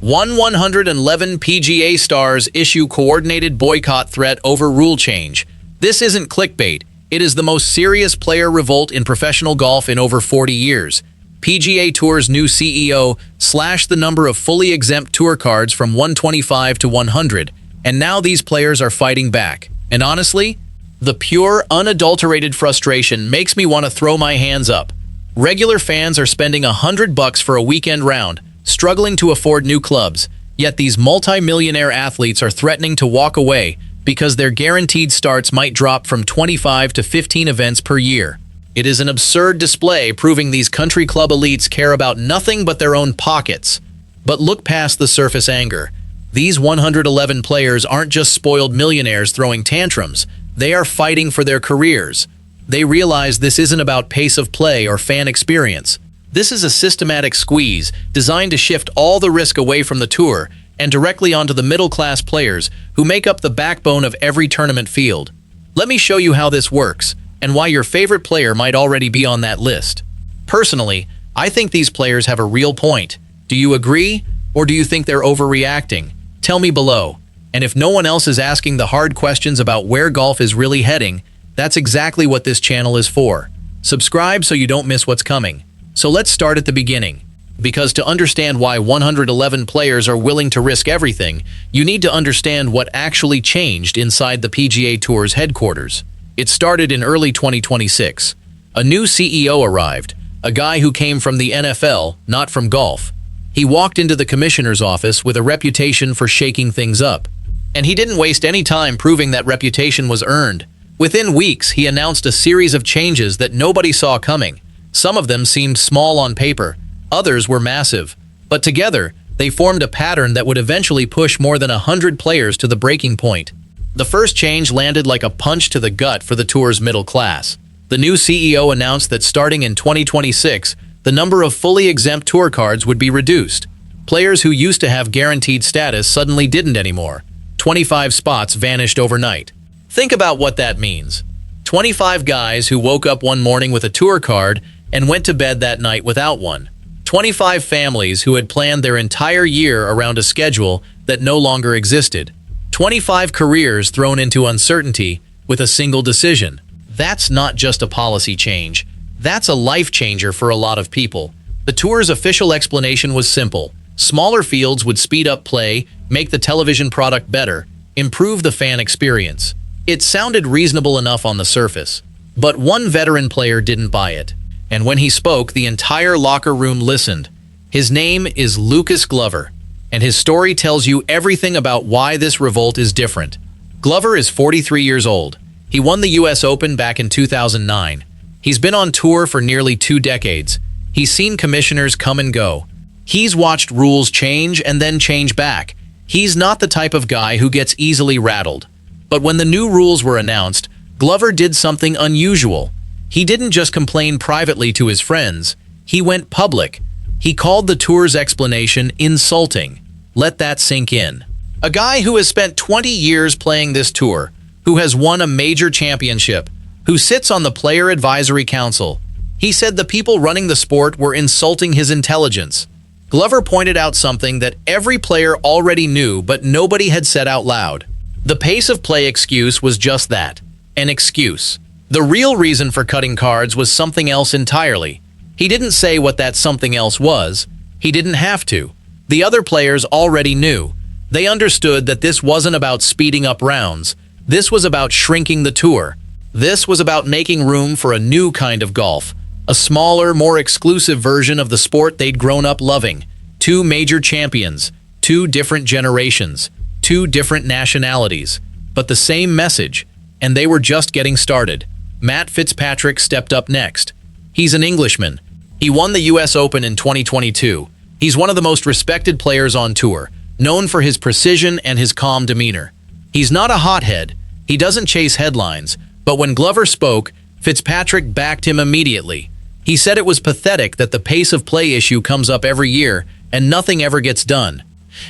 111 PGA stars issue coordinated boycott threat over rule change. This isn't clickbait. It is the most serious player revolt in professional golf in over 40 years. PGA Tour's new CEO slashed the number of fully exempt tour cards from 125 to 100, and now these players are fighting back. And honestly, the pure, unadulterated frustration makes me want to throw my hands up. Regular fans are spending $100 for a weekend round, struggling to afford new clubs, yet these multi-millionaire athletes are threatening to walk away because their guaranteed starts might drop from 25 to 15 events per year. It is an absurd display proving these country club elites care about nothing but their own pockets. But look past the surface anger. These 111 players aren't just spoiled millionaires throwing tantrums. They are fighting for their careers. They realize this isn't about pace of play or fan experience. This is a systematic squeeze designed to shift all the risk away from the tour and directly onto the middle-class players who make up the backbone of every tournament field. Let me show you how this works and why your favorite player might already be on that list. Personally, I think these players have a real point. Do you agree, or do you think they're overreacting? Tell me below. And if no one else is asking the hard questions about where golf is really heading, that's exactly what this channel is for. Subscribe so you don't miss what's coming. So let's start at the beginning. Because to understand why 111 players are willing to risk everything, you need to understand what actually changed inside the PGA Tour's headquarters. It started in early 2026. A new CEO arrived, a guy who came from the NFL, not from golf. He walked into the commissioner's office with a reputation for shaking things up. And he didn't waste any time proving that reputation was earned. Within weeks, he announced a series of changes that nobody saw coming. Some of them seemed small on paper, others were massive. But together, they formed a pattern that would eventually push more than 100 players to the breaking point. The first change landed like a punch to the gut for the tour's middle class. The new CEO announced that starting in 2026, the number of fully exempt tour cards would be reduced. Players who used to have guaranteed status suddenly didn't anymore. 25 spots vanished overnight. Think about what that means. 25 guys who woke up one morning with a tour card and went to bed that night without one. 25 families who had planned their entire year around a schedule that no longer existed. 25 careers thrown into uncertainty with a single decision. That's not just a policy change. That's a life changer for a lot of people. The tour's official explanation was simple. Smaller fields would speed up play, make the television product better, improve the fan experience. It sounded reasonable enough on the surface. But one veteran player didn't buy it. And when he spoke, the entire locker room listened. His name is Lucas Glover, and his story tells you everything about why this revolt is different. Glover is 43 years old. He won the US Open back in 2009. He's been on tour for nearly 2 decades. He's seen commissioners come and go. He's watched rules change and then change back. He's not the type of guy who gets easily rattled. But when the new rules were announced, Glover did something unusual. He didn't just complain privately to his friends. He went public. He called the tour's explanation insulting. Let that sink in. A guy who has spent 20 years playing this tour, who has won a major championship, who sits on the Player Advisory Council. He said the people running the sport were insulting his intelligence. Glover pointed out something that every player already knew but nobody had said out loud. The pace of play excuse was just that, an excuse. The real reason for cutting cards was something else entirely. He didn't say what that something else was. He didn't have to. The other players already knew. They understood that this wasn't about speeding up rounds. This was about shrinking the tour. This was about making room for a new kind of golf, a smaller, more exclusive version of the sport they'd grown up loving. 2 major champions, 2 different generations, 2 different nationalities, but the same message, and they were just getting started. Matt Fitzpatrick stepped up next. He's an Englishman. He won the US Open in 2022. He's one of the most respected players on tour, known for his precision and his calm demeanor. He's not a hothead. He doesn't chase headlines, but when Glover spoke, Fitzpatrick backed him immediately. He said it was pathetic that the pace of play issue comes up every year and nothing ever gets done.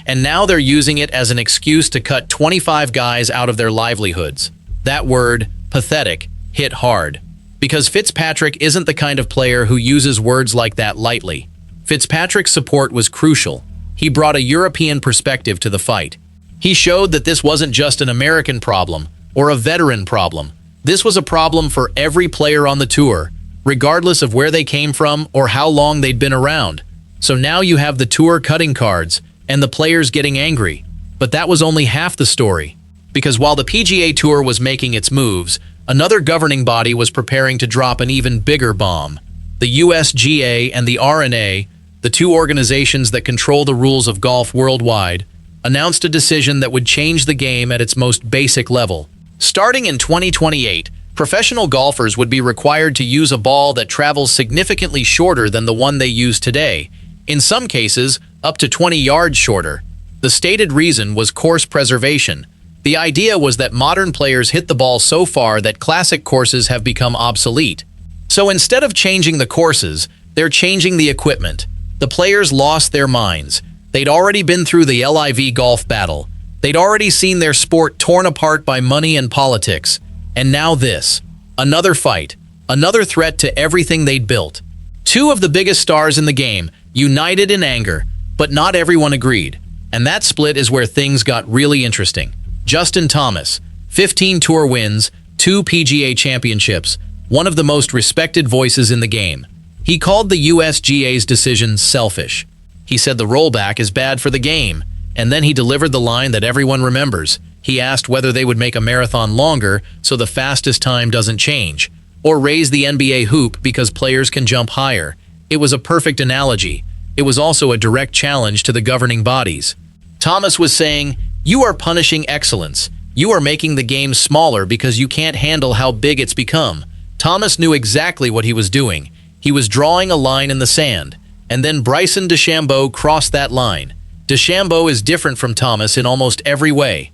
And now they're using it as an excuse to cut 25 guys out of their livelihoods. That word, pathetic, hit hard. Because Fitzpatrick isn't the kind of player who uses words like that lightly. Fitzpatrick's support was crucial. he brought a European perspective to the fight. He showed that this wasn't just an American problem or a veteran problem. This was a problem for every player on the tour, regardless of where they came from or how long they'd been around. So now you have the tour cutting cards and the players getting angry. But that was only half the story. Because while the PGA Tour was making its moves, another governing body was preparing to drop an even bigger bomb. The USGA and the R&A, the two organizations that control the rules of golf worldwide, announced a decision that would change the game at its most basic level. Starting in 2028, professional golfers would be required to use a ball that travels significantly shorter than the one they use today, in some cases, up to 20 yards shorter. The stated reason was course preservation. The idea was that modern players hit the ball so far that classic courses have become obsolete. So instead of changing the courses, they're changing the equipment. The players lost their minds. They'd already been through the LIV golf battle. They'd already seen their sport torn apart by money and politics. And now this. Another fight. Another threat to everything they'd built. Two of the biggest stars in the game united in anger, but not everyone agreed. And that split is where things got really interesting. Justin Thomas, 15 tour wins, 2 PGA championships, one of the most respected voices in the game. He called the USGA's decision selfish. He said the rollback is bad for the game, and then he delivered the line that everyone remembers. He asked whether they would make a marathon longer so the fastest time doesn't change, or raise the NBA hoop because players can jump higher. It was a perfect analogy. It was also a direct challenge to the governing bodies. Thomas was saying, "You are punishing excellence. You are making the game smaller because you can't handle how big it's become." Thomas knew exactly what he was doing. He was drawing a line in the sand. And then Bryson DeChambeau crossed that line. DeChambeau is different from Thomas in almost every way.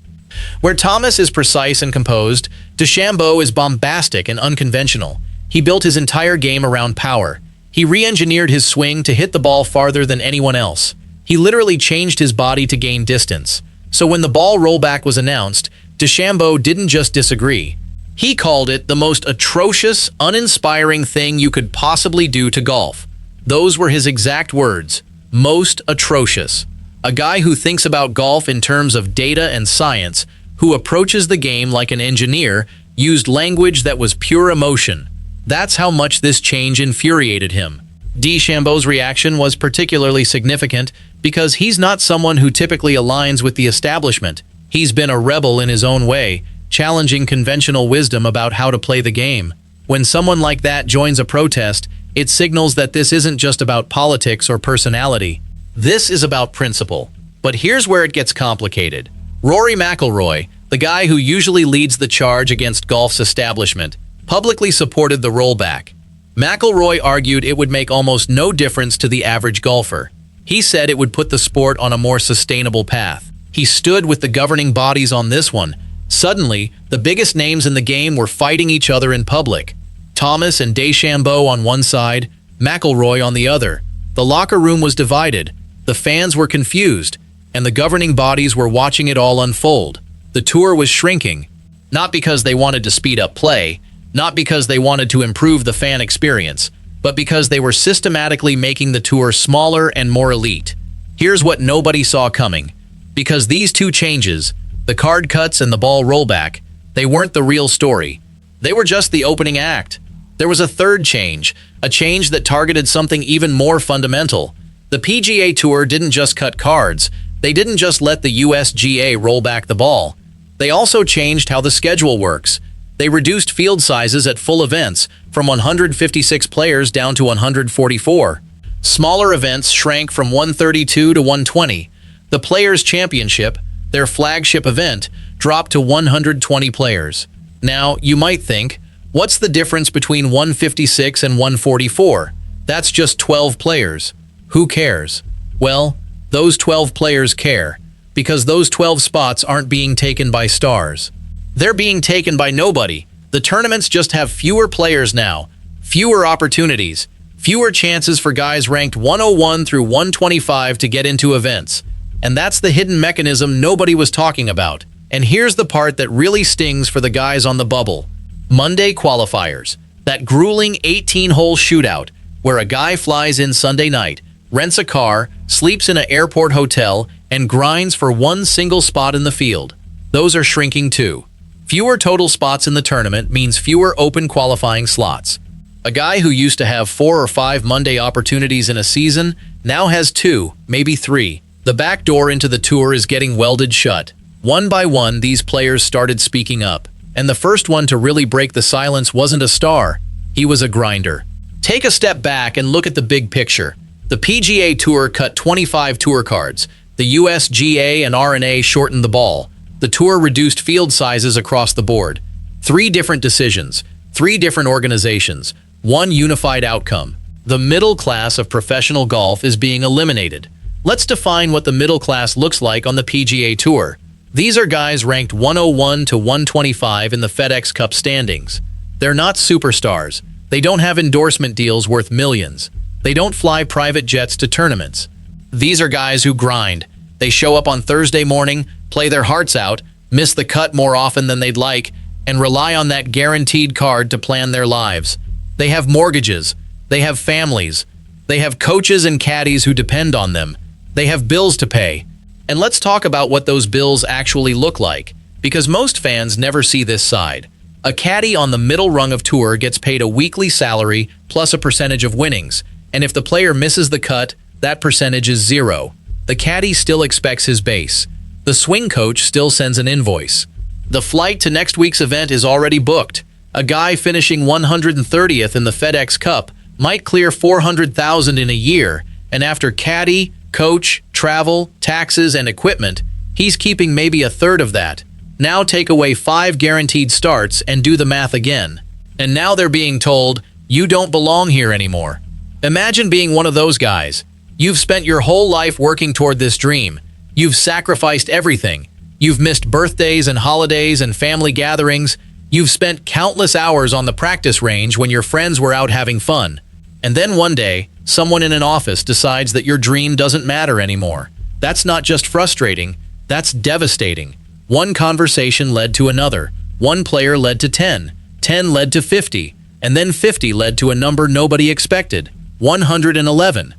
Where Thomas is precise and composed, DeChambeau is bombastic and unconventional. He built his entire game around power. He re-engineered his swing to hit the ball farther than anyone else. He literally changed his body to gain distance. So when the ball rollback was announced, DeChambeau didn't just disagree. He called it the most atrocious, uninspiring thing you could possibly do to golf. Those were his exact words. Most atrocious. A guy who thinks about golf in terms of data and science, who approaches the game like an engineer, used language that was pure emotion. That's how much this change infuriated him. DeChambeau's reaction was particularly significant because he's not someone who typically aligns with the establishment. He's been a rebel in his own way, challenging conventional wisdom about how to play the game. When someone like that joins a protest, it signals that this isn't just about politics or personality. This is about principle. But here's where it gets complicated. Rory McIlroy, the guy who usually leads the charge against golf's establishment, publicly supported the rollback. McIlroy argued it would make almost no difference to the average golfer. He said it would put the sport on a more sustainable path. He stood with the governing bodies on this one. Suddenly, the biggest names in the game were fighting each other in public. Thomas and DeChambeau on one side, McIlroy on the other. The locker room was divided. The fans were confused, and the governing bodies were watching it all unfold. The tour was shrinking, not because they wanted to speed up play, not because they wanted to improve the fan experience, but because they were systematically making the tour smaller and more elite. Here's what nobody saw coming. Because these two changes, the card cuts and the ball rollback, they weren't the real story. They were just the opening act. There was a third change, a change that targeted something even more fundamental. The PGA Tour didn't just cut cards. They didn't just let the USGA roll back the ball. They also changed how the schedule works. They reduced field sizes at full events from 156 players down to 144. Smaller events shrank from 132 to 120. The Players' Championship, their flagship event, dropped to 120 players. Now, you might think, what's the difference between 156 and 144? That's just 12 players. Who cares? Well, those 12 players care, because those 12 spots aren't being taken by stars. They're being taken by nobody. The tournaments just have fewer players now, fewer opportunities, fewer chances for guys ranked 101 through 125 to get into events. And that's the hidden mechanism nobody was talking about. And here's the part that really stings for the guys on the bubble. Monday qualifiers. That grueling 18-hole shootout where a guy flies in Sunday night, rents a car, sleeps in an airport hotel, and grinds for one single spot in the field. Those are shrinking too. Fewer total spots in the tournament means fewer open qualifying slots. A guy who used to have 4 or 5 Monday opportunities in a season now has 2, maybe 3. The back door into the tour is getting welded shut. One by one, these players started speaking up. And the first one to really break the silence wasn't a star. He was a grinder. Take a step back and look at the big picture. The PGA Tour cut 25 tour cards. The USGA and R&A shortened the ball. The tour reduced field sizes across the board. 3 different decisions, 3 different organizations, 1 unified outcome. The middle class of professional golf is being eliminated. Let's define what the middle class looks like on the PGA Tour. These are guys ranked 101 to 125 in the FedEx Cup standings. They're not superstars. They don't have endorsement deals worth millions. They don't fly private jets to tournaments. These are guys who grind. They show up on Thursday morning, play their hearts out, miss the cut more often than they'd like, and rely on that guaranteed card to plan their lives. They have mortgages. They have families. They have coaches and caddies who depend on them. They have bills to pay. And let's talk about what those bills actually look like, because most fans never see this side. A caddy on the middle rung of tour gets paid a weekly salary plus a percentage of winnings, and if the player misses the cut, that percentage is 0. The caddy still expects his base. The swing coach still sends an invoice. The flight to next week's event is already booked. A guy finishing 130th in the FedEx Cup might clear $400,000 in a year, and after caddy, coach, travel, taxes, and equipment, he's keeping maybe a third of that. Now take away 5 guaranteed starts and do the math again. And now they're being told, you don't belong here anymore. Imagine being one of those guys. You've spent your whole life working toward this dream. You've sacrificed everything. You've missed birthdays and holidays and family gatherings. You've spent countless hours on the practice range when your friends were out having fun. And then one day, someone in an office decides that your dream doesn't matter anymore. That's not just frustrating, that's devastating. One conversation led to another. One player led to 10. 10 led to 50. And then 50 led to a number nobody expected. 111.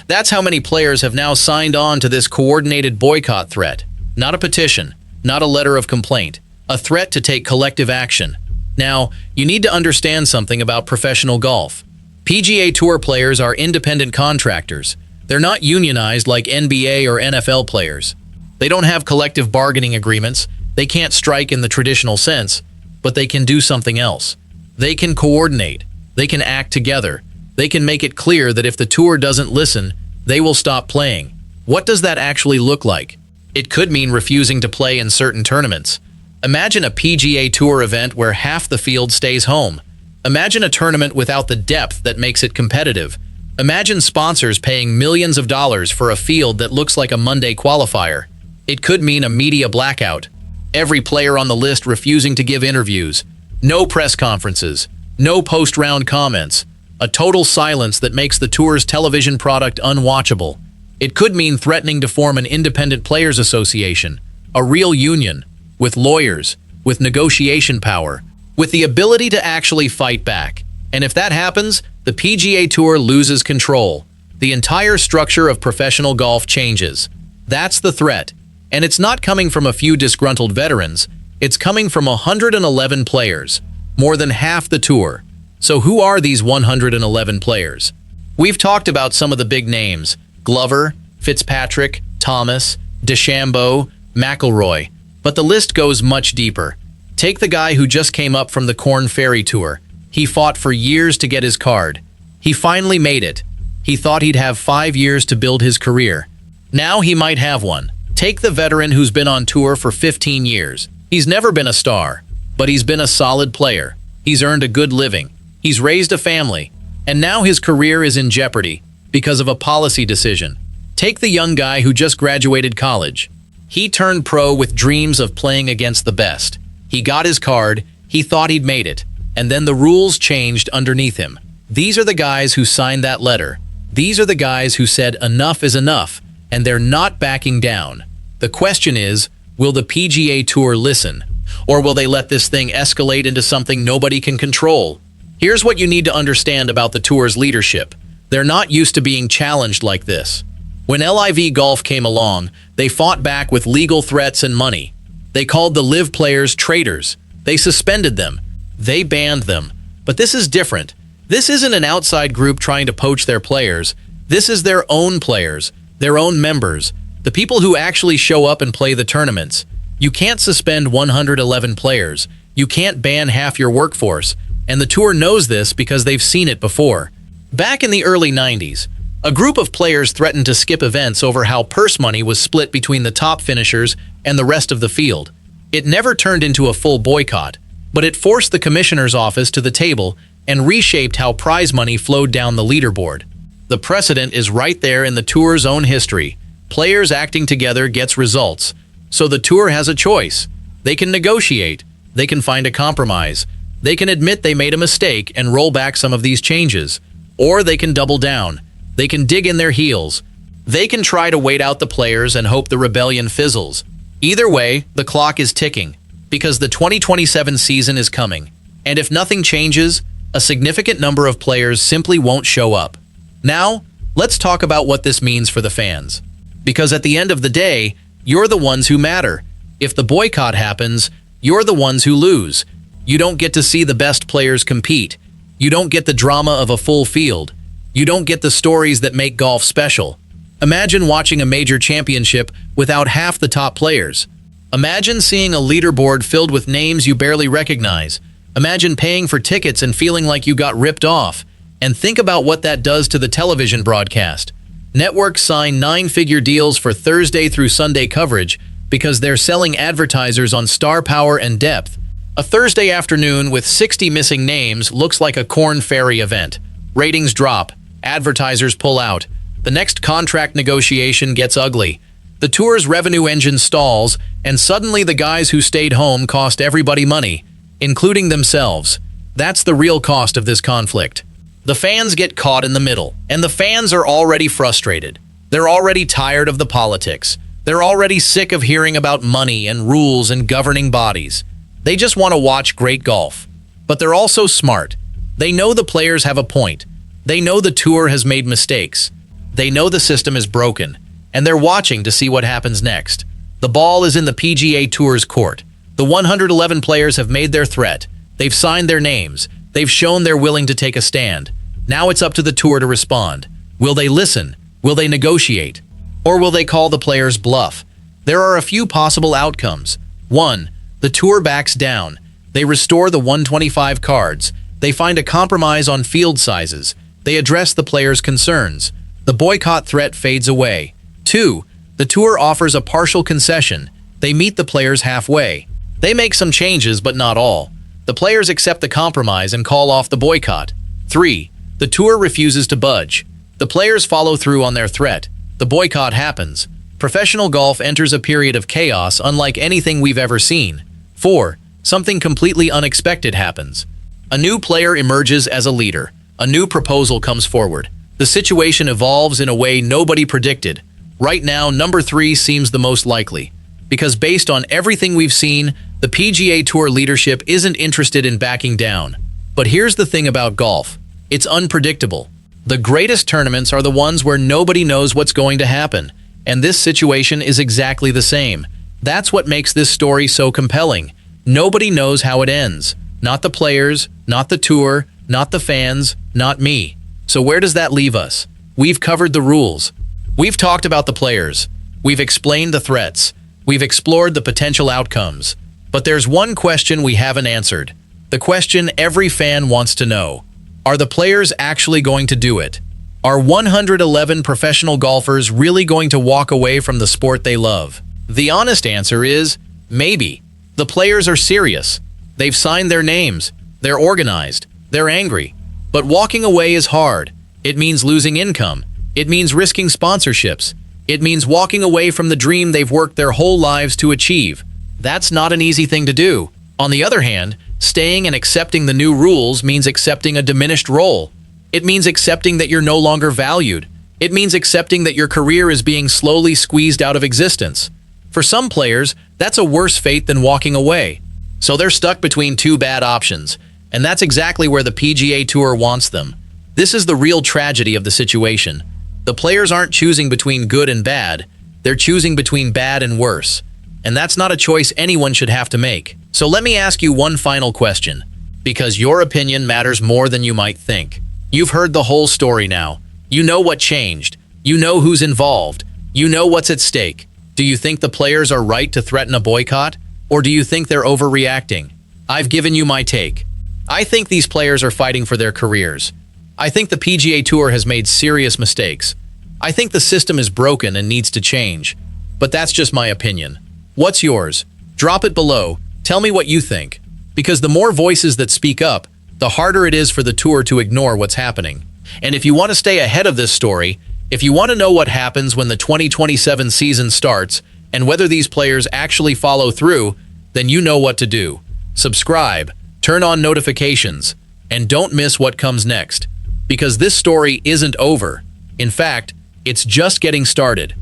That's how many players have now signed on to this coordinated boycott threat. Not a petition, not a letter of complaint. A threat to take collective action. Now, you need to understand something about professional golf. PGA Tour players are independent contractors. They're not unionized like NBA or NFL players. They don't have collective bargaining agreements. They can't strike in the traditional sense, but they can do something else. They can coordinate. They can act together. They can make it clear that if the tour doesn't listen, they will stop playing. What does that actually look like? It could mean refusing to play in certain tournaments. Imagine a PGA Tour event where half the field stays home. Imagine a tournament without the depth that makes it competitive. Imagine sponsors paying millions of dollars for a field that looks like a Monday qualifier. It could mean a media blackout. Every player on the list refusing to give interviews. No press conferences. No post-round comments. A total silence that makes the tour's television product unwatchable. It could mean threatening to form an independent players association, a real union, with lawyers, with negotiation power, with the ability to actually fight back. And if that happens, the PGA Tour loses control. The entire structure of professional golf changes. That's the threat. And it's not coming from a few disgruntled veterans. It's coming from 111 players, more than half the tour. So who are these 111 players? We've talked about some of the big names: Glover, Fitzpatrick, Thomas, DeChambeau, McIlroy. But the list goes much deeper. Take the guy who just came up from the Corn Ferry Tour. He fought for years to get his card. He finally made it. He thought he'd have 5 years to build his career. Now he might have one. Take the veteran who's been on tour for 15 years. He's never been a star, but he's been a solid player. He's earned a good living. He's raised a family. And now his career is in jeopardy because of a policy decision. Take the young guy who just graduated college. He turned pro with dreams of playing against the best. He got his card, he thought he'd made it, and then the rules changed underneath him. These are the guys who signed that letter. These are the guys who said enough is enough, and they're not backing down. The question is, will the PGA Tour listen? Or will they let this thing escalate into something nobody can control? Here's what you need to understand about the tour's leadership. They're not used to being challenged like this. When LIV Golf came along, they fought back with legal threats and money. They called the LIV players traitors. They suspended them. They banned them. But this is different. This isn't an outside group trying to poach their players. This is their own players, their own members, the people who actually show up and play the tournaments. You can't suspend 111 players. You can't ban half your workforce. And the tour knows this because they've seen it before. Back in the early 90s, a group of players threatened to skip events over how purse money was split between the top finishers and the rest of the field. It never turned into a full boycott, but it forced the commissioner's office to the table and reshaped how prize money flowed down the leaderboard. The precedent is right there in the tour's own history. Players acting together gets results. So the tour has a choice. They can negotiate. They can find a compromise. They can admit they made a mistake and roll back some of these changes. Or they can double down. They can dig in their heels. They can try to wait out the players and hope the rebellion fizzles. Either way, the clock is ticking, because the 2027 season is coming. And if nothing changes, a significant number of players simply won't show up. Now, let's talk about what this means for the fans. Because at the end of the day, you're the ones who matter. If the boycott happens, you're the ones who lose. You don't get to see the best players compete. You don't get the drama of a full field. You don't get the stories that make golf special. Imagine watching a major championship without half the top players. Imagine seeing a leaderboard filled with names you barely recognize. Imagine paying for tickets and feeling like you got ripped off. And think about what that does to the television broadcast. Networks sign 9-figure deals for Thursday through Sunday coverage because they're selling advertisers on star power and depth. A Thursday afternoon with 60 missing names looks like a Corn Ferry event. Ratings drop. Advertisers pull out. The next contract negotiation gets ugly. The tour's revenue engine stalls, and suddenly the guys who stayed home cost everybody money, including themselves. That's the real cost of this conflict. The fans get caught in the middle, and the fans are already frustrated. They're already tired of the politics. They're already sick of hearing about money and rules and governing bodies. They just want to watch great golf. But they're also smart. They know the players have a point. They know the tour has made mistakes. They know the system is broken, and they're watching to see what happens next. The ball is in the PGA Tour's court. The 111 players have made their threat. They've signed their names. They've shown they're willing to take a stand. Now it's up to the tour to respond. Will they listen? Will they negotiate? Or will they call the players bluff? There are a few possible outcomes. 1. The tour backs down. They restore the 125 cards. They find a compromise on field sizes. They address the players' concerns. The boycott threat fades away. 2. The tour offers a partial concession. They meet the players halfway. They make some changes, but not all. The players accept the compromise and call off the boycott. 3. The tour refuses to budge. The players follow through on their threat. The boycott happens. Professional golf enters a period of chaos unlike anything we've ever seen. 4. Something completely unexpected happens. A new player emerges as a leader. A new proposal comes forward. The situation evolves in a way nobody predicted. Right now, number 3 seems the most likely. Because based on everything we've seen, the PGA Tour leadership isn't interested in backing down. But here's the thing about golf. It's unpredictable. The greatest tournaments are the ones where nobody knows what's going to happen. And this situation is exactly the same. That's what makes this story so compelling. Nobody knows how it ends. Not the players, not the tour, not the fans, not me. So where does that leave us? We've covered the rules. We've talked about the players. We've explained the threats. We've explored the potential outcomes. But there's one question we haven't answered. The question every fan wants to know. Are the players actually going to do it? Are 111 professional golfers really going to walk away from the sport they love? The honest answer is, maybe. The players are serious. They've signed their names. They're organized. They're angry. But walking away is hard. It means losing income. It means risking sponsorships. It means walking away from the dream they've worked their whole lives to achieve. That's not an easy thing to do. On the other hand, staying and accepting the new rules means accepting a diminished role. It means accepting that you're no longer valued. It means accepting that your career is being slowly squeezed out of existence. For some players, that's a worse fate than walking away. So they're stuck between two bad options, and that's exactly where the PGA Tour wants them. This is the real tragedy of the situation. The players aren't choosing between good and bad, they're choosing between bad and worse. And that's not a choice anyone should have to make. So let me ask you one final question, because your opinion matters more than you might think. You've heard the whole story now. You know what changed. You know who's involved. You know what's at stake. Do you think the players are right to threaten a boycott? Or do you think they're overreacting? I've given you my take. I think these players are fighting for their careers. I think the PGA Tour has made serious mistakes. I think the system is broken and needs to change. But that's just my opinion. What's yours? Drop it below. Tell me what you think. Because the more voices that speak up, the harder it is for the tour to ignore what's happening. And if you want to stay ahead of this story, if you want to know what happens when the 2027 season starts and whether these players actually follow through, then you know what to do. Subscribe, turn on notifications, and don't miss what comes next. Because this story isn't over. In fact, it's just getting started.